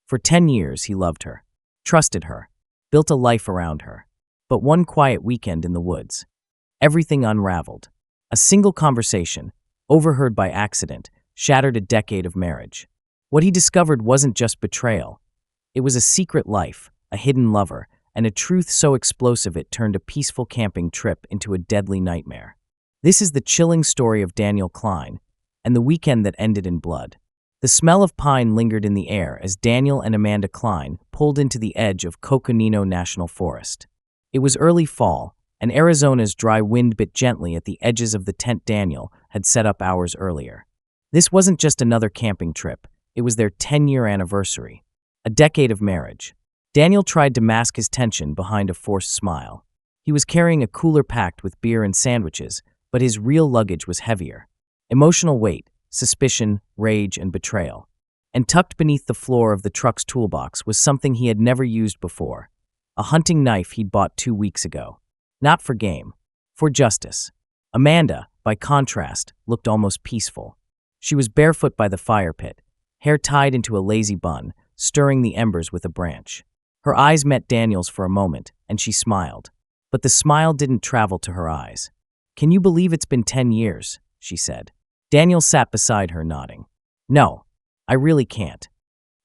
For 10 years, he loved her, trusted her, built a life around her. But one quiet weekend in the woods, everything unraveled. A single conversation, overheard by accident, shattered a decade of marriage. What he discovered wasn't just betrayal. It was a secret life, a hidden lover, and a truth so explosive it turned a peaceful camping trip into a deadly nightmare. This is the chilling story of Daniel Klein and the weekend that ended in blood. The smell of pine lingered in the air as Daniel and Amanda Klein pulled into the edge of Coconino National Forest. It was early fall, and Arizona's dry wind bit gently at the edges of the tent Daniel had set up hours earlier. This wasn't just another camping trip, it was their 10-year anniversary, a decade of marriage. Daniel tried to mask his tension behind a forced smile. He was carrying a cooler packed with beer and sandwiches, but his real luggage was heavier. Emotional weight, suspicion, rage, and betrayal. And tucked beneath the floor of the truck's toolbox was something he had never used before, a hunting knife he'd bought 2 weeks ago. Not for game, for justice. Amanda, by contrast, looked almost peaceful. She was barefoot by the fire pit, hair tied into a lazy bun, stirring the embers with a branch. Her eyes met Daniel's for a moment, and she smiled. But the smile didn't travel to her eyes. "Can you believe it's been 10 years?" she said. Daniel sat beside her, nodding. "No, I really can't."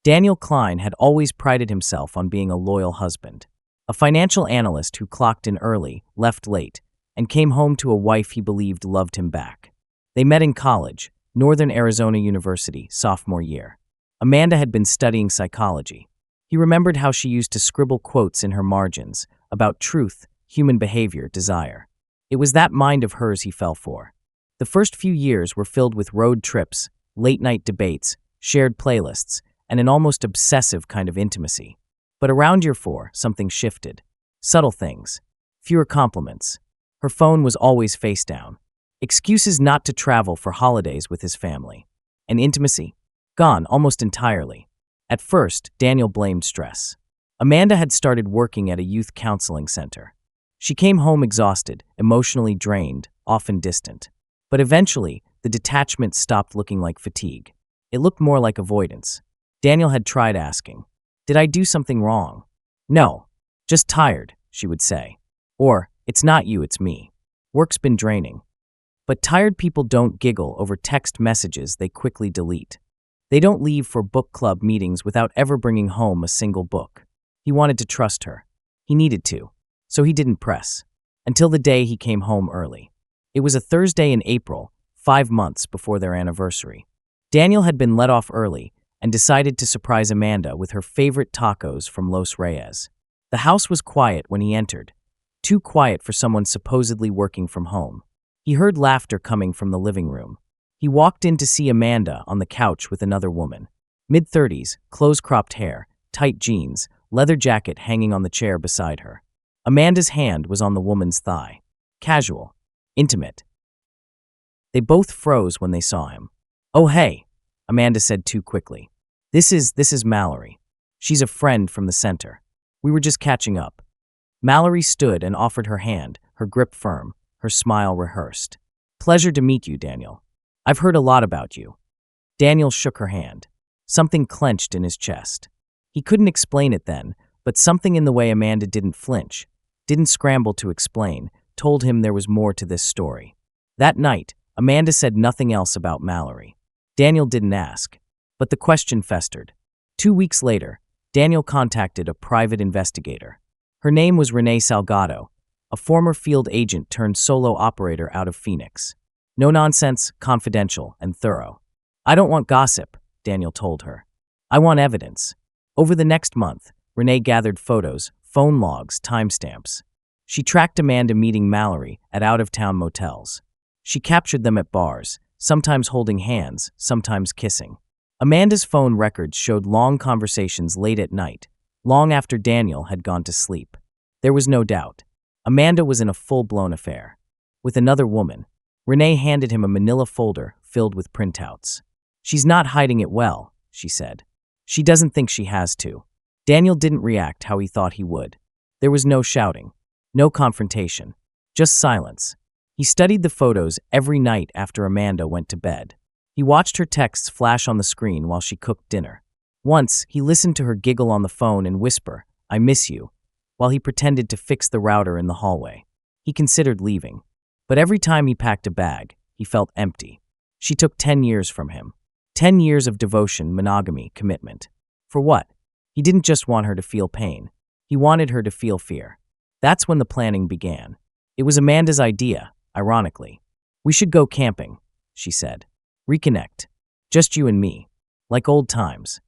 Daniel Klein had always prided himself on being a loyal husband. A financial analyst who clocked in early, left late, and came home to a wife he believed loved him back. They met in college, Northern Arizona University, sophomore year. Amanda had been studying psychology. He remembered how she used to scribble quotes in her margins about truth, human behavior, desire. It was that mind of hers he fell for. The first few years were filled with road trips, late-night debates, shared playlists, and an almost obsessive kind of intimacy. But around year 4, something shifted. Subtle things. Fewer compliments. Her phone was always face down. Excuses not to travel for holidays with his family. And intimacy? Gone almost entirely. At first, Daniel blamed stress. Amanda had started working at a youth counseling center. She came home exhausted, emotionally drained, often distant. But eventually, the detachment stopped looking like fatigue. It looked more like avoidance. Daniel had tried asking, "Did I do something wrong?" "No, just tired," she would say. Or, "It's not you, it's me. Work's been draining." But tired people don't giggle over text messages they quickly delete. They don't leave for book club meetings without ever bringing home a single book. He wanted to trust her. He needed to. So he didn't press. Until the day he came home early. It was a Thursday in April, 5 months before their anniversary. Daniel had been let off early and decided to surprise Amanda with her favorite tacos from Los Reyes. The house was quiet when he entered. Too quiet for someone supposedly working from home. He heard laughter coming from the living room. He walked in to see Amanda on the couch with another woman. Mid-30s, close-cropped hair, tight jeans, leather jacket hanging on the chair beside her. Amanda's hand was on the woman's thigh. Casual. Intimate. They both froze when they saw him. "Oh, hey," Amanda said too quickly. This is Mallory. She's a friend from the center. We were just catching up." Mallory stood and offered her hand, her grip firm, her smile rehearsed. "Pleasure to meet you, Daniel. I've heard a lot about you." Daniel shook her hand. Something clenched in his chest. He couldn't explain it then, but something in the way Amanda didn't flinch, didn't scramble to explain, told him there was more to this story. That night, Amanda said nothing else about Mallory. Daniel didn't ask, but the question festered. 2 weeks later, Daniel contacted a private investigator. Her name was Renee Salgado, a former field agent turned solo operator out of Phoenix. No nonsense, confidential, and thorough. "I don't want gossip," Daniel told her. "I want evidence." Over the next month, Renee gathered photos, phone logs, timestamps. She tracked Amanda meeting Mallory at out-of-town motels. She captured them at bars, sometimes holding hands, sometimes kissing. Amanda's phone records showed long conversations late at night, long after Daniel had gone to sleep. There was no doubt. Amanda was in a full-blown affair. With another woman. Renee handed him a manila folder filled with printouts. "She's not hiding it well," she said. "She doesn't think she has to." Daniel didn't react how he thought he would. There was no shouting, no confrontation, just silence. He studied the photos every night after Amanda went to bed. He watched her texts flash on the screen while she cooked dinner. Once, he listened to her giggle on the phone and whisper, "I miss you," while he pretended to fix the router in the hallway. He considered leaving. But every time he packed a bag, he felt empty. She took 10 years from him. 10 years of devotion, monogamy, commitment. For what? He didn't just want her to feel pain. He wanted her to feel fear. That's when the planning began. It was Amanda's idea, ironically. "We should go camping," she said. "Reconnect. Just you and me. Like old times."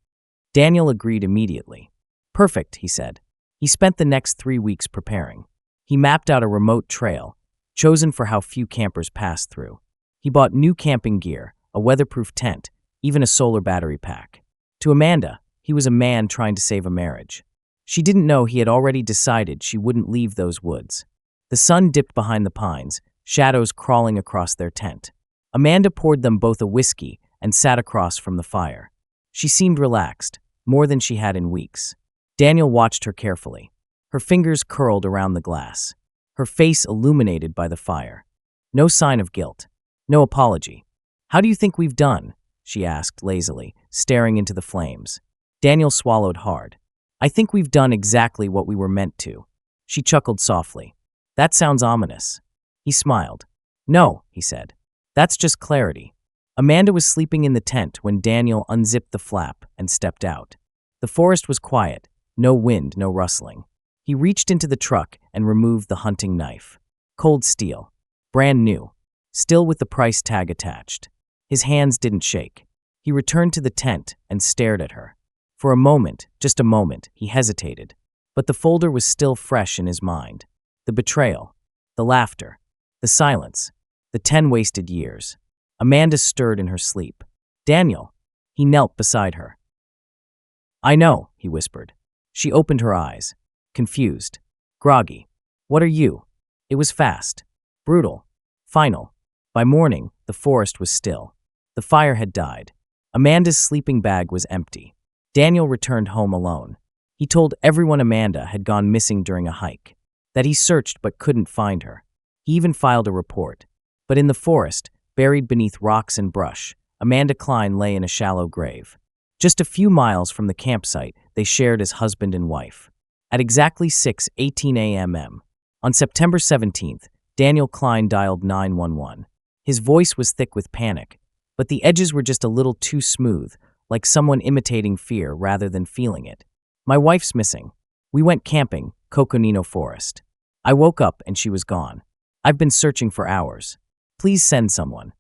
Daniel agreed immediately. "Perfect," he said. He spent the next 3 weeks preparing. He mapped out a remote trail, chosen for how few campers passed through. He bought new camping gear, a weatherproof tent, even a solar battery pack. To Amanda, he was a man trying to save a marriage. She didn't know he had already decided she wouldn't leave those woods. The sun dipped behind the pines, shadows crawling across their tent. Amanda poured them both a whiskey and sat across from the fire. She seemed relaxed, more than she had in weeks. Daniel watched her carefully. Her fingers curled around the glass, her face illuminated by the fire. No sign of guilt, no apology. "How do you think we've done?" she asked lazily, staring into the flames. Daniel swallowed hard. "I think we've done exactly what we were meant to." She chuckled softly. "That sounds ominous." He smiled. "No," he said. "That's just clarity." Amanda was sleeping in the tent when Daniel unzipped the flap and stepped out. The forest was quiet, no wind, no rustling. He reached into the truck and removed the hunting knife. Cold steel, brand new, still with the price tag attached. His hands didn't shake. He returned to the tent and stared at her. For a moment, just a moment, he hesitated. But the folder was still fresh in his mind. The betrayal, the laughter, the silence, the 10 wasted years. Amanda stirred in her sleep. "Daniel." He knelt beside her. "I know," he whispered. She opened her eyes, confused, groggy. "What are you?" It was fast, brutal, final. By morning, the forest was still. The fire had died. Amanda's sleeping bag was empty. Daniel returned home alone. He told everyone Amanda had gone missing during a hike, that he searched but couldn't find her. He even filed a report. But in the forest, buried beneath rocks and brush, Amanda Klein lay in a shallow grave. Just a few miles from the campsite they shared as husband and wife. At exactly 6:18 a.m. on September 17th, Daniel Klein dialed 911. His voice was thick with panic, but the edges were just a little too smooth, like someone imitating fear rather than feeling it. "My wife's missing. We went camping, Coconino Forest. I woke up and she was gone. I've been searching for hours. Please send someone."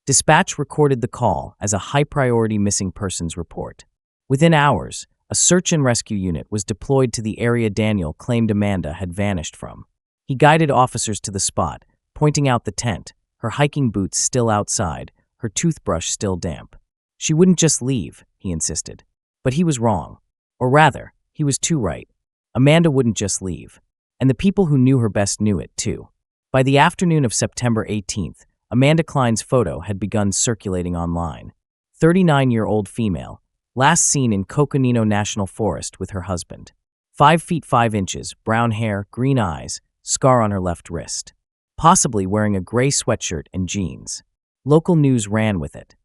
Dispatch recorded the call as a high-priority missing persons report. Within hours, a search and rescue unit was deployed to the area Daniel claimed Amanda had vanished from. He guided officers to the spot, pointing out the tent, her hiking boots still outside, her toothbrush still damp. She wouldn't just leave, he insisted. But he was wrong. Or rather, he was too right. Amanda wouldn't just leave. And the people who knew her best knew it, too. By the afternoon of September 18th, Amanda Klein's photo had begun circulating online. 39-year-old female, last seen in Coconino National Forest with her husband. 5 feet 5 inches, brown hair, green eyes, scar on her left wrist. Possibly wearing a gray sweatshirt and jeans. Local news ran with it.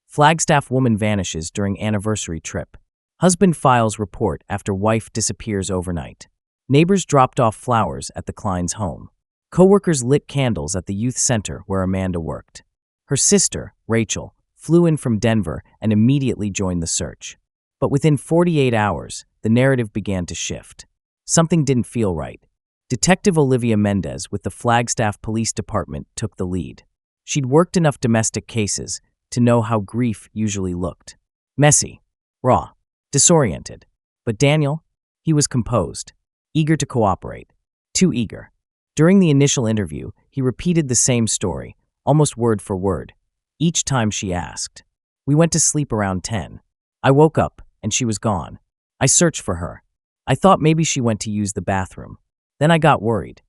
Flagstaff woman vanishes during anniversary trip. Husband files report after wife disappears overnight. Neighbors dropped off flowers at the Klein's home. Coworkers lit candles at the youth center where Amanda worked. Her sister, Rachel, flew in from Denver and immediately joined the search. But within 48 hours, the narrative began to shift. Something didn't feel right. Detective Olivia Mendez with the Flagstaff Police Department took the lead. She'd worked enough domestic cases to know how grief usually looked. Messy, raw, disoriented. But Daniel? He was composed, eager to cooperate. Too eager. During the initial interview, he repeated the same story, almost word for word, each time she asked. "We went to sleep around 10. I woke up, and she was gone. I searched for her. I thought maybe she went to use the bathroom. Then I got worried."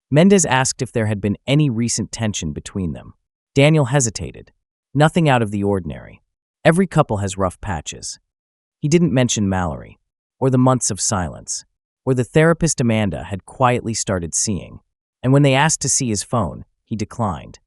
Mendez asked if there had been any recent tension between them. Daniel hesitated. Nothing out of the ordinary. Every couple has rough patches. He didn't mention Mallory, or the months of silence, or the therapist Amanda had quietly started seeing. And when they asked to see his phone, he declined.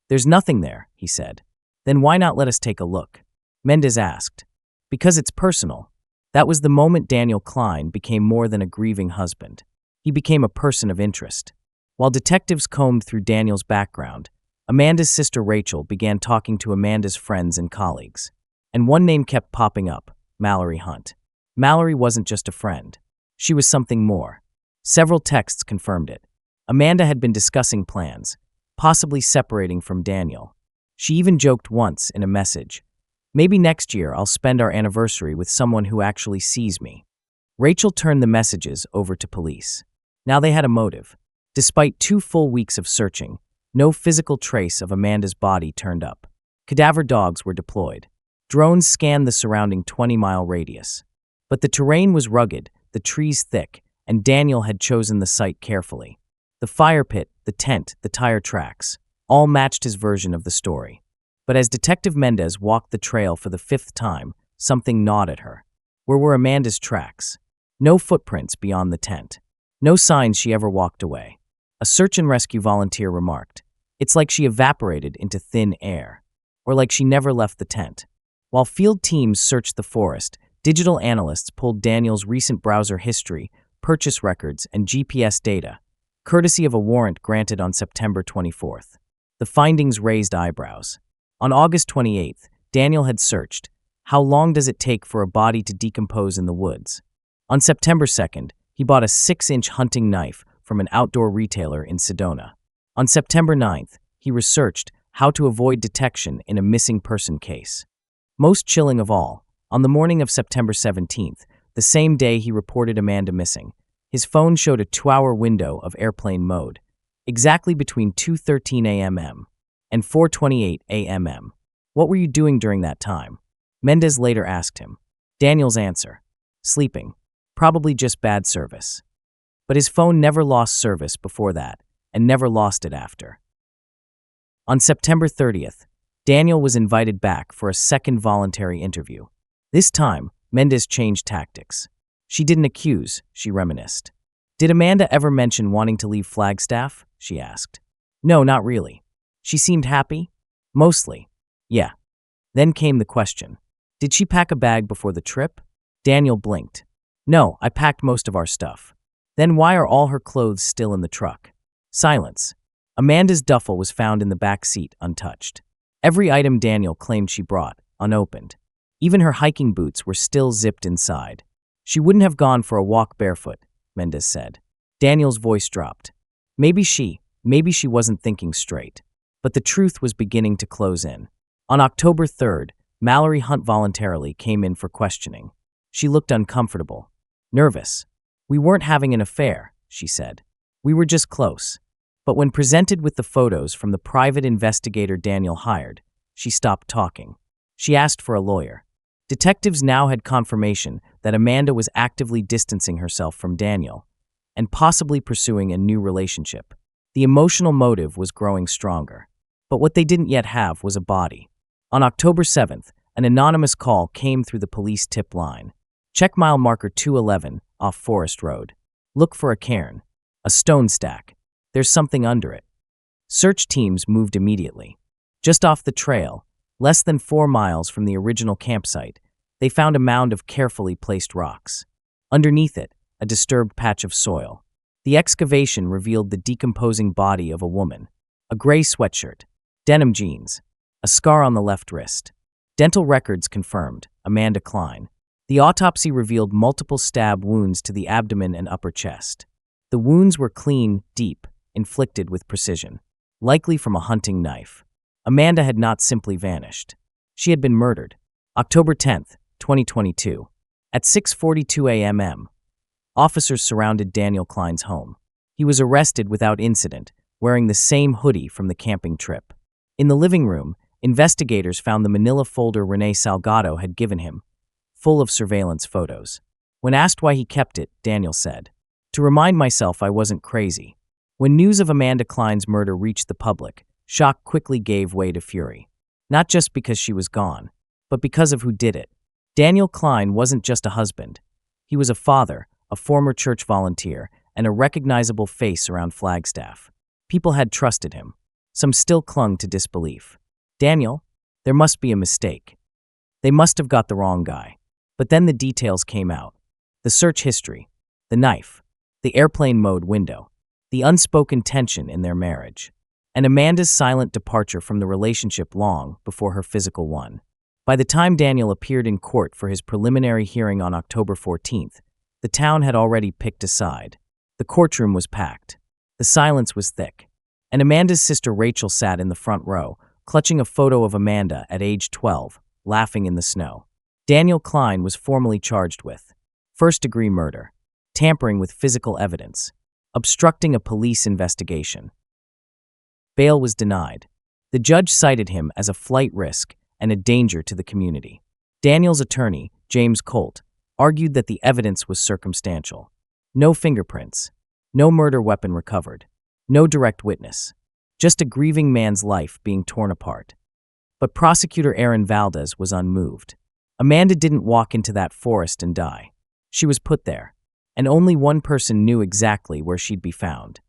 "There's nothing there," he said. "Then why not let us take a look?" Mendez asked. "Because it's personal. That was the moment Daniel Klein became more than a grieving husband. He became a person of interest. While detectives combed through Daniel's background, Amanda's sister Rachel began talking to Amanda's friends and colleagues. And one name kept popping up: Mallory Hunt. Mallory wasn't just a friend. She was something more. Several texts confirmed it. Amanda had been discussing plans, possibly separating from Daniel. She even joked once in a message, "Maybe next year I'll spend our anniversary with someone who actually sees me." Rachel turned the messages over to police. Now they had a motive. Despite 2 full weeks of searching, no physical trace of Amanda's body turned up. Cadaver dogs were deployed. Drones scanned the surrounding 20-mile radius. But the terrain was rugged, the trees thick, and Daniel had chosen the site carefully. The fire pit, the tent, the tire tracks, all matched his version of the story. But as Detective Mendez walked the trail for the 5th time, something gnawed at her. Where were Amanda's tracks? No footprints beyond the tent. No signs she ever walked away. A search and rescue volunteer remarked, "It's like she evaporated into thin air." Or like she never left the tent. While field teams searched the forest, digital analysts pulled Daniel's recent browser history, purchase records, and GPS data, courtesy of a warrant granted on September 24th. The findings raised eyebrows. On August 28th, Daniel had searched, "How long does it take for a body to decompose in the woods?" On September 2nd, he bought a 6-inch hunting knife from an outdoor retailer in Sedona. On September 9th, he researched how to avoid detection in a missing person case. Most chilling of all, on the morning of September 17th, the same day he reported Amanda missing, his phone showed a 2-hour window of airplane mode, exactly between 2:13 a.m. and 4:28 a.m. "What were you doing during that time?" Mendez later asked him. Daniel's answer: "Sleeping. Probably just bad service." But his phone never lost service before that, and never lost it after. On September 30th, Daniel was invited back for a second voluntary interview. This time, Mendez changed tactics. "She didn't accuse," she reminisced. "Did Amanda ever mention wanting to leave Flagstaff?" she asked. "No, not really. She seemed happy?" "Mostly. Yeah." Then came the question. "Did she pack a bag before the trip?" Daniel blinked. "No, I packed most of our stuff." "Then why are all her clothes still in the truck?" Silence. Amanda's duffel was found in the back seat, untouched. Every item Daniel claimed she brought, unopened. Even her hiking boots were still zipped inside. "She wouldn't have gone for a walk barefoot," Mendez said. Daniel's voice dropped. Maybe she wasn't thinking straight. But the truth was beginning to close in. On October 3rd, Mallory Hunt voluntarily came in for questioning. She looked uncomfortable, nervous. "We weren't having an affair," she said. "We were just close." But when presented with the photos from the private investigator Daniel hired, she stopped talking. She asked for a lawyer. Detectives now had confirmation that Amanda was actively distancing herself from Daniel and possibly pursuing a new relationship. The emotional motive was growing stronger. But what they didn't yet have was a body. On October 7th, an anonymous call came through the police tip line. "Check mile marker 211 off Forest Road. Look for a cairn, a stone stack. There's something under it." Search teams moved immediately. Just off the trail, less than 4 miles from the original campsite, they found a mound of carefully placed rocks. Underneath it, a disturbed patch of soil. The excavation revealed the decomposing body of a woman. A gray sweatshirt, denim jeans, a scar on the left wrist. Dental records confirmed Amanda Klein. The autopsy revealed multiple stab wounds to the abdomen and upper chest. The wounds were clean, deep, inflicted with precision, likely from a hunting knife. Amanda had not simply vanished. She had been murdered. October 10th, 2022. At 6:42 a.m., officers surrounded Daniel Klein's home. He was arrested without incident, wearing the same hoodie from the camping trip. In the living room, investigators found the manila folder Renee Salgado had given him, full of surveillance photos. When asked why he kept it, Daniel said, "To remind myself I wasn't crazy." When news of Amanda Klein's murder reached the public, shock quickly gave way to fury. Not just because she was gone, but because of who did it. Daniel Klein wasn't just a husband. He was a father, a former church volunteer, and a recognizable face around Flagstaff. People had trusted him. Some still clung to disbelief. "Daniel, there must be a mistake. They must have got the wrong guy." But then the details came out. The search history, the knife, the airplane mode window, the unspoken tension in their marriage, and Amanda's silent departure from the relationship long before her physical one. By the time Daniel appeared in court for his preliminary hearing on October 14th, the town had already picked a side. The courtroom was packed. The silence was thick. And Amanda's sister Rachel sat in the front row, clutching a photo of Amanda at age 12, laughing in the snow. Daniel Klein was formally charged with first-degree murder, tampering with physical evidence, obstructing a police investigation. Bail was denied. The judge cited him as a flight risk and a danger to the community. Daniel's attorney, James Colt, argued that the evidence was circumstantial. No fingerprints, no murder weapon recovered, no direct witness, just a grieving man's life being torn apart. But prosecutor Aaron Valdez was unmoved. Amanda didn't walk into that forest and die. She was put there, and only one person knew exactly where she'd be found.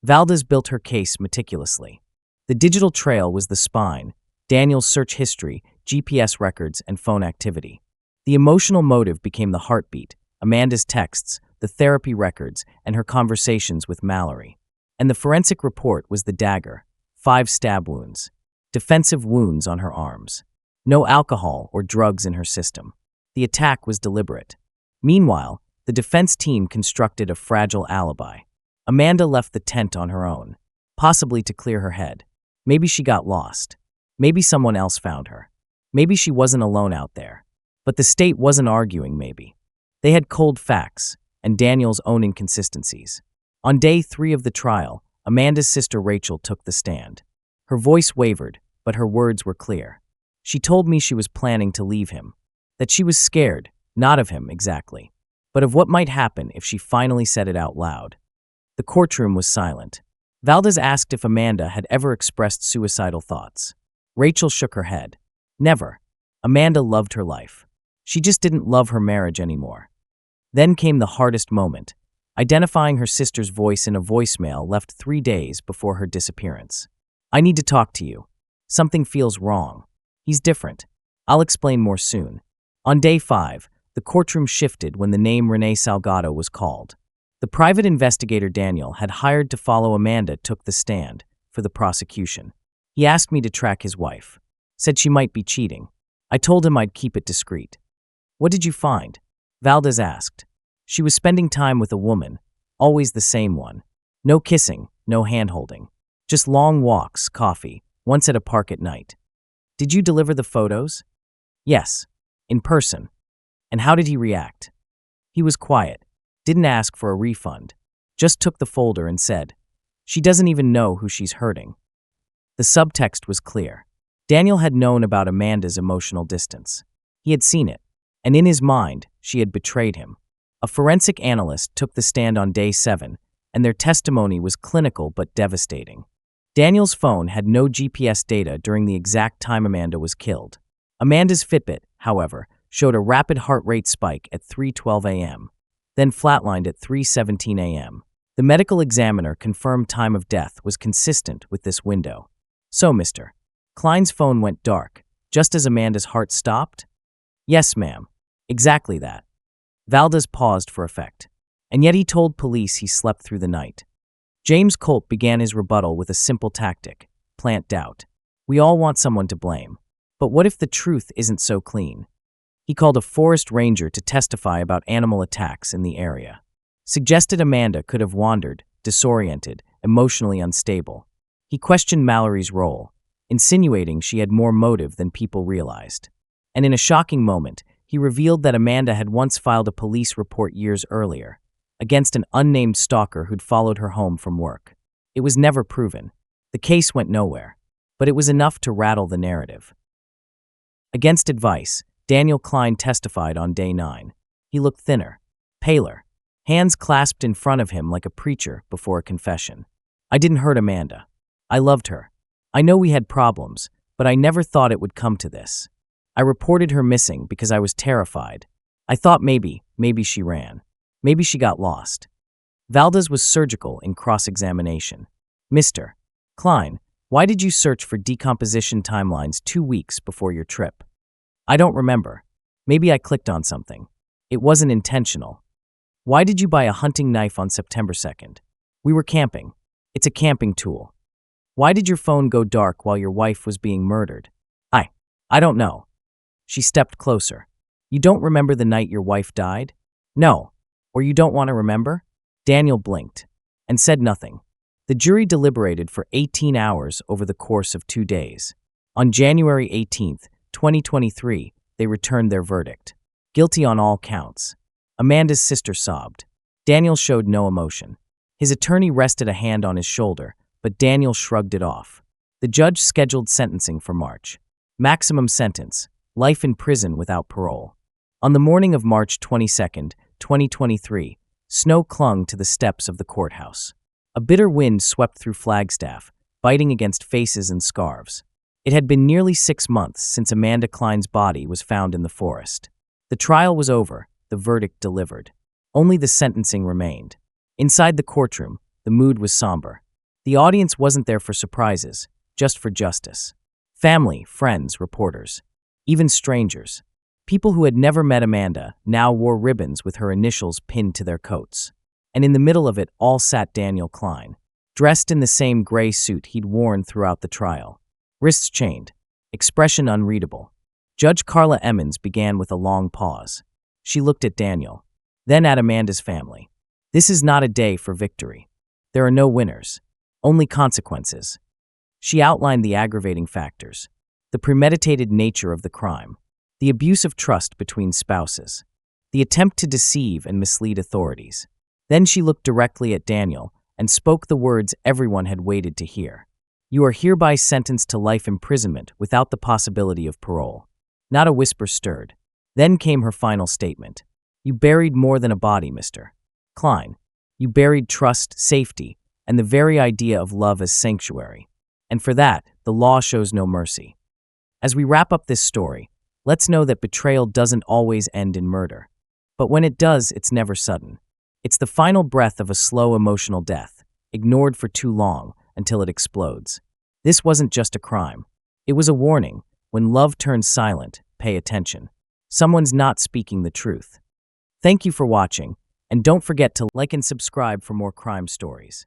Valdez built her case meticulously. The digital trail was the spine, Daniel's search history, GPS records, and phone activity. The emotional motive became the heartbeat, Amanda's texts, the therapy records, and her conversations with Mallory. And the forensic report was the dagger, 5 stab wounds, defensive wounds on her arms. No alcohol or drugs in her system. The attack was deliberate. Meanwhile, the defense team constructed a fragile alibi. Amanda left the tent on her own, possibly to clear her head. Maybe she got lost. Maybe someone else found her. Maybe she wasn't alone out there. But the state wasn't arguing maybe. They had cold facts and Daniel's own inconsistencies. On day 3 of the trial, Amanda's sister Rachel took the stand. Her voice wavered, but her words were clear. She told me she was planning to leave him, that she was scared, not of him exactly, but of what might happen if she finally said it out loud. The courtroom was silent. Valdez asked if Amanda had ever expressed suicidal thoughts. Rachel shook her head. Never. Amanda loved her life. She just didn't love her marriage anymore. Then came the hardest moment, identifying her sister's voice in a voicemail left 3 days before her disappearance. I need to talk to you. Something feels wrong. He's different. I'll explain more soon. On day 5, the courtroom shifted when the name Renee Salgado was called. The private investigator Daniel had hired to follow Amanda took the stand for the prosecution. He asked me to track his wife. Said she might be cheating. I told him I'd keep it discreet. What did you find? Valdez asked. She was spending time with a woman, always the same one. No kissing, no hand-holding. Just long walks, coffee, once at a park at night. Did you deliver the photos? Yes, in person. And how did he react? He was quiet, didn't ask for a refund, just took the folder and said, "She doesn't even know who she's hurting." The subtext was clear. Daniel had known about Amanda's emotional distance. He had seen it, and in his mind, she had betrayed him. A forensic analyst took the stand on day 7, and their testimony was clinical but devastating. Daniel's phone had no GPS data during the exact time Amanda was killed. Amanda's Fitbit, however, showed a rapid heart rate spike at 3:12 a.m., then flatlined at 3:17 a.m. The medical examiner confirmed time of death was consistent with this window. So, Mr. Klein's phone went dark, just as Amanda's heart stopped? Yes, ma'am. Exactly that. Valdez paused for effect. And yet he told police he slept through the night. James Colt began his rebuttal with a simple tactic: plant doubt. We all want someone to blame. But what if the truth isn't so clean? He called a forest ranger to testify about animal attacks in the area. Suggested Amanda could have wandered, disoriented, emotionally unstable. He questioned Mallory's role, insinuating she had more motive than people realized. And in a shocking moment, he revealed that Amanda had once filed a police report years earlier, against an unnamed stalker who'd followed her home from work. It was never proven. The case went nowhere, but it was enough to rattle the narrative. Against advice, Daniel Klein testified on day 9. He looked thinner, paler, hands clasped in front of him like a preacher before a confession. I didn't hurt Amanda. I loved her. I know we had problems, but I never thought it would come to this. I reported her missing because I was terrified. I thought maybe she ran. Maybe she got lost. Valdez was surgical in cross-examination. Mr. Klein, why did you search for decomposition timelines 2 weeks before your trip? I don't remember. Maybe I clicked on something. It wasn't intentional. Why did you buy a hunting knife on September 2nd? We were camping. It's a camping tool. Why did your phone go dark while your wife was being murdered? I don't know. She stepped closer. You don't remember the night your wife died? No. Or you don't want to remember? Daniel blinked and said nothing. The jury deliberated for 18 hours over the course of 2 days. On January 18th, 2023, they returned their verdict. Guilty on all counts. Amanda's sister sobbed. Daniel showed no emotion. His attorney rested a hand on his shoulder, but Daniel shrugged it off. The judge scheduled sentencing for March. Maximum sentence, life in prison without parole. On the morning of March 22nd, 2023, snow clung to the steps of the courthouse. A bitter wind swept through Flagstaff, biting against faces and scarves. It had been nearly 6 months since Amanda Klein's body was found in the forest. The trial was over, the verdict delivered. Only the sentencing remained. Inside the courtroom, the mood was somber. The audience wasn't there for surprises, just for justice. Family, friends, reporters, even strangers. People who had never met Amanda now wore ribbons with her initials pinned to their coats. And in the middle of it all sat Daniel Klein, dressed in the same gray suit he'd worn throughout the trial. Wrists chained, expression unreadable. Judge Carla Emmons began with a long pause. She looked at Daniel, then at Amanda's family. This is not a day for victory. There are no winners, only consequences. She outlined the aggravating factors, the premeditated nature of the crime, the abuse of trust between spouses, the attempt to deceive and mislead authorities. Then she looked directly at Daniel and spoke the words everyone had waited to hear. You are hereby sentenced to life imprisonment without the possibility of parole. Not a whisper stirred. Then came her final statement. You buried more than a body, Mr. Klein. You buried trust, safety, and the very idea of love as sanctuary. And for that, the law shows no mercy. As we wrap up this story, let's know that betrayal doesn't always end in murder. But when it does, it's never sudden. It's the final breath of a slow emotional death, ignored for too long until it explodes. This wasn't just a crime. It was a warning. When love turns silent, pay attention. Someone's not speaking the truth. Thank you for watching, and don't forget to like and subscribe for more crime stories.